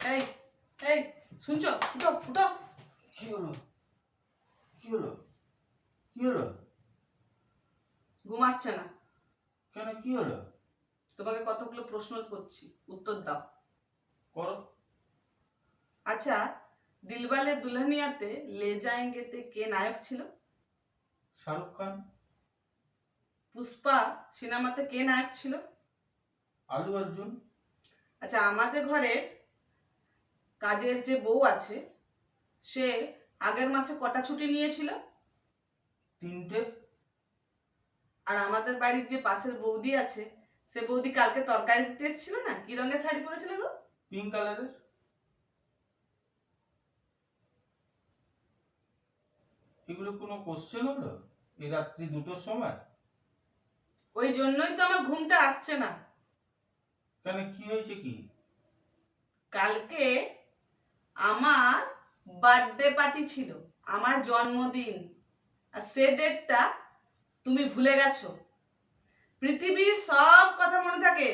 এই এই শুনছো? উঠো উঠো। কি হলো? কি হলো? কি হলো? ঘুম আসছে না কেন, কি হলো? তোমাকে কতগুলো প্রশ্ন করছি, উত্তর দাও। করো। আচ্ছা, দিলওয়ালে দুলহানিয়াতে লে যায়েঙ্গেতে কে নায়ক ছিল? শাহরুখ খান। পুষ্পা সিনেমাতে কে নায়ক ছিল? আলু অর্জুন। আচ্ছা, আমাদের ঘরে কাজের যে বউ আছে সে আগের মাসে কটা ছুটি নিয়েছিল? 3টে। আর আমাদের বাড়ির যে পাশের বৌদি আছে সে বৌদি কালকে তরকারি দিতে এসেছিল না, কি রঙের শাড়ি পরেছিল গো? পিঙ্ক কালারের। এগুলো কোনো কোশ্চেন হলো এই রাত্রি 2টোর সময়? ওই জন্যই তো আমার ঘুমটা আসছে না। কেন, কি হয়েছে কি? কালকে আমার বার্থডে পার্টি ছিল, আমার জন্মদিন, আর সে ডেটটা তুমি ভুলে গেছো। পৃথিবীর সব কথা মনে থাকে,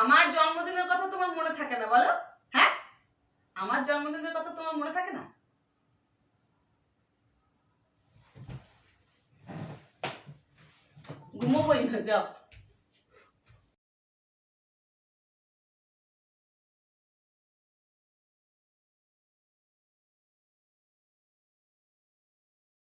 আমার জন্মদিনের কথা তোমার মনে থাকে না বলো? হ্যাঁ, আমার জন্মদিনের কথা তোমার মনে থাকে না? ঘুমোবই না, যাও।